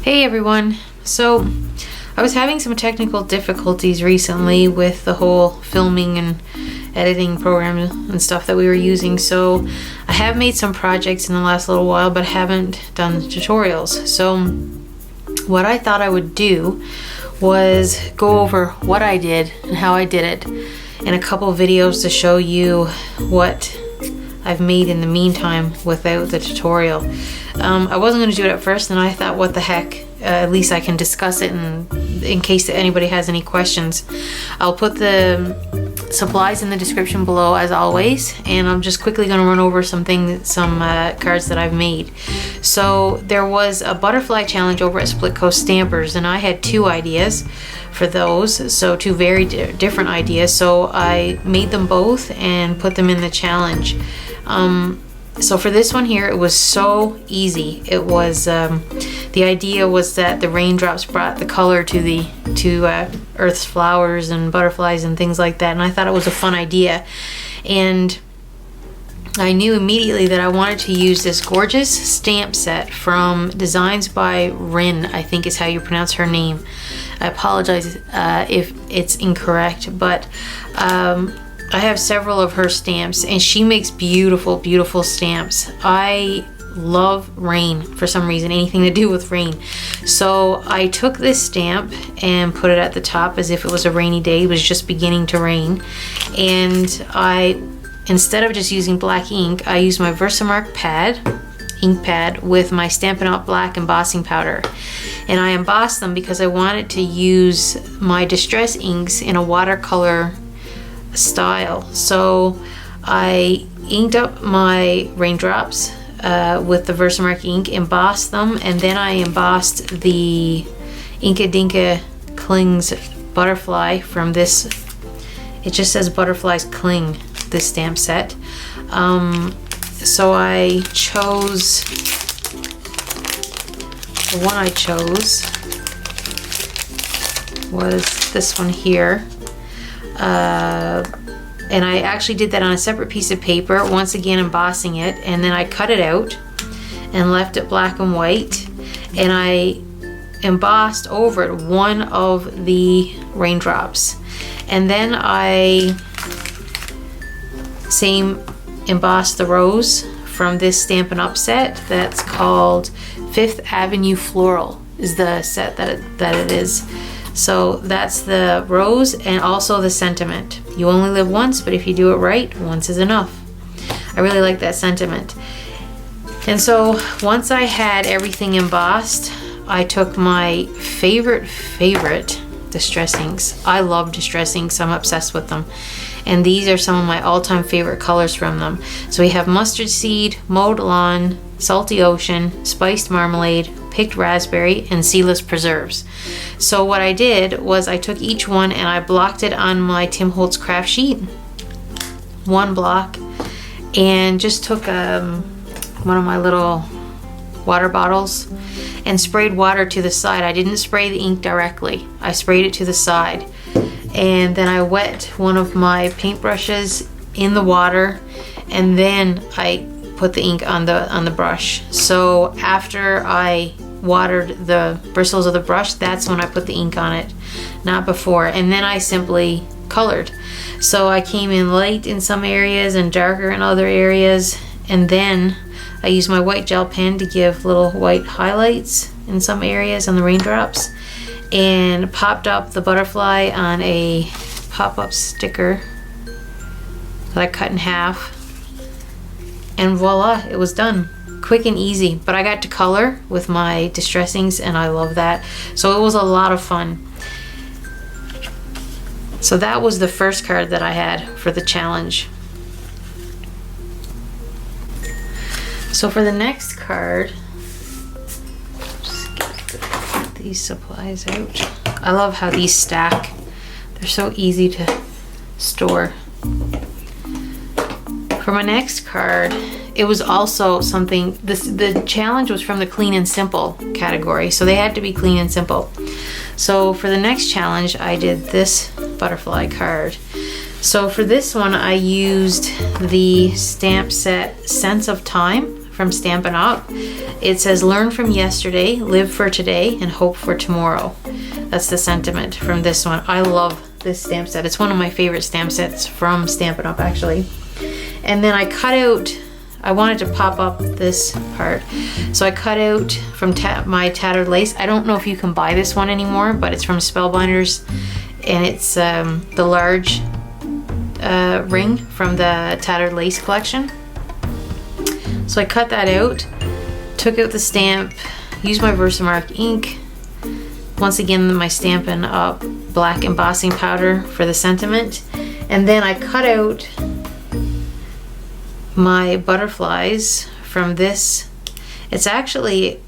Hey everyone! So I was having some technical difficulties recently with the whole filming and editing program and stuff that we were using, so I have made some projects in the last little while but haven't done tutorials. So what I thought I would do was go over what I did and how I did it in a couple of videos to show you what I've made in the meantime without the tutorial. I wasn't going to do it at first, and I thought, what the heck, at least I can discuss it in case anybody has any questions. I'll put the supplies in the description below as always, and I'm just quickly going to run over some cards that I've made. So there was a butterfly challenge over at Split Coast Stampers, and I had two ideas for those, so two very different ideas, so I made them both and put them in the challenge. So for this one here, it was so easy. It was the idea was that the raindrops brought the color to Earth's flowers and butterflies and things like that, and I thought it was a fun idea, and I knew immediately that I wanted to use this gorgeous stamp set from Designs by Rin, I think is how you pronounce her name. I apologize if it's incorrect, but I have several of her stamps, and she makes beautiful, beautiful stamps. I love rain for some reason, anything to do with rain. So I took this stamp and put it at the top as if it was a rainy day. It was just beginning to rain, and instead of just using black ink, I used my Versamark ink pad with my Stampin' Up! Black embossing powder. And I embossed them because I wanted to use my distress inks in a watercolor style. So I inked up my raindrops with the Versamark ink, embossed them, and then I embossed the Inkadinkaclings butterfly from this. It just says Butterflies Cling, this stamp set. So I chose, the one I chose was this one here. And I actually did that on a separate piece of paper, once again embossing it, and then I cut it out and left it black and white, and I embossed over it one of the raindrops, and then I embossed the rose from this Stampin' Up! Set that's called Fifth Avenue Floral is the set that it is. So that's the rose and also the sentiment. You only live once, but if you do it right, once is enough. I really like that sentiment. And so once I had everything embossed, I took my favorite distress inks. I love distress inks, I'm obsessed with them. And these are some of my all-time favorite colors from them. So we have Mustard Seed, Mowed Lawn, Salty Ocean, Spiced Marmalade, Picked Raspberry, and Seedless Preserves. So what I did was I took each one and I blocked it on my Tim Holtz craft sheet, one block, and just took one of my little water bottles and sprayed water to the side. I didn't spray the ink directly. I sprayed it to the side. And then I wet one of my paintbrushes in the water, and then I put the ink on the brush. So after I watered the bristles of the brush, that's when I put the ink on it, not before. And then I simply colored. So I came in light in some areas and darker in other areas, and then I used my white gel pen to give little white highlights in some areas on the raindrops, and popped up the butterfly on a pop-up sticker that I cut in half, and voila, it was done. Quick and easy, but I got to color with my distress inks, and I love that. So it was a lot of fun. So that was the first card that I had for the challenge. So for the next card, just get these supplies out. I love how these stack. They're so easy to store. For my next card, it was also something, the challenge was from the clean and simple category, so they had to be clean and simple. So for the next challenge, I did this butterfly card. So for this one, I used the stamp set Sense of Time from Stampin' Up. It says, learn from yesterday, live for today, and hope for tomorrow. That's the sentiment from this one. I love this stamp set. It's one of my favorite stamp sets from Stampin' Up, actually. And then I cut out, I wanted to pop up this part, so I cut out from my Tattered lace. I don't know if you can buy this one anymore, but it's from Spellbinders, and it's the large ring from the Tattered lace collection. So I cut that out, took out the stamp, used my Versamark ink, once again my Stampin' Up black embossing powder for the sentiment, and then I cut out my butterflies from this. It's actually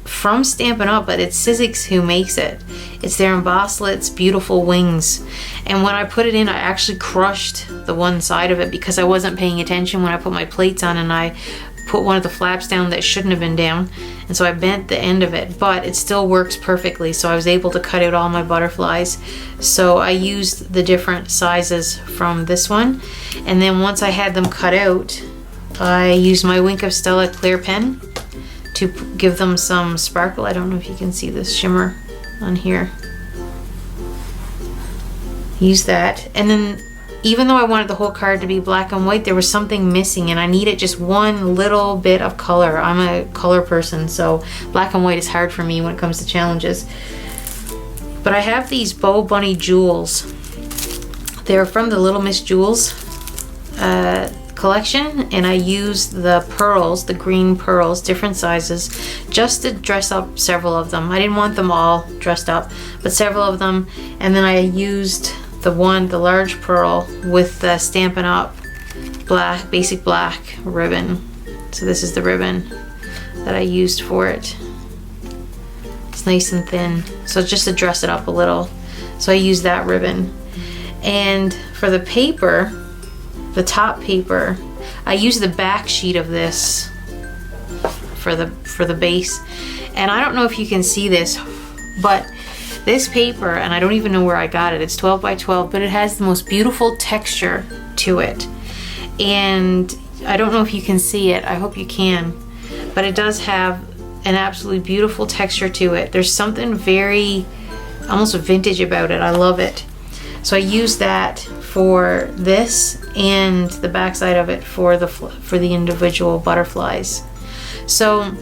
from Stampin' Up, but it's Sizzix who makes it. It's their Embosslits Beautiful Wings. And when I put it in, I actually crushed the one side of it because I wasn't paying attention when I put my plates on, and I put one of the flaps down that shouldn't have been down, and so I bent the end of it, but it still works perfectly, so I was able to cut out all my butterflies. So I used the different sizes from this one, and then once I had them cut out, I used my Wink of Stella clear pen to give them some sparkle. I don't know if you can see this shimmer on here. Use that, and then even though I wanted the whole card to be black and white, there was something missing, and I needed just one little bit of color. I'm a color person, so black and white is hard for me when it comes to challenges. But I have these BoBunny jewels. They're from the Little Miss Jewels collection, and I used the pearls, the green pearls, different sizes, just to dress up several of them. I didn't want them all dressed up, but several of them, and then I used the large pearl with the Stampin' Up black, basic black ribbon. So this is the ribbon that I used for it. It's nice and thin, so just to dress it up a little. So I used that ribbon. And for the paper, the top paper, I used the back sheet of this for the base. And I don't know if you can see this, but this paper, and I don't even know where I got it, it's 12 by 12, but it has the most beautiful texture to it. And I don't know if you can see it, I hope you can, but it does have an absolutely beautiful texture to it. There's something very, almost vintage about it. I love it. So I used that for this and the backside of it for the individual butterflies. So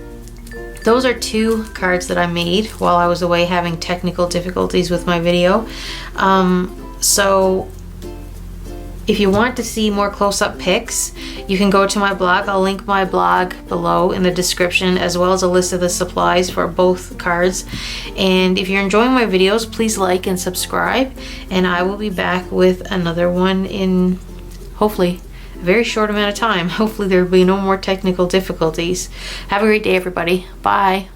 those are two cards that I made while I was away having technical difficulties with my video. So if you want to see more close-up pics, you can go to my blog. I'll link my blog below in the description, as well as a list of the supplies for both cards. And if you're enjoying my videos, please like and subscribe, and I will be back with another one in hopefully a very short amount of time. Hopefully there will be no more technical difficulties. Have a great day, everybody. Bye.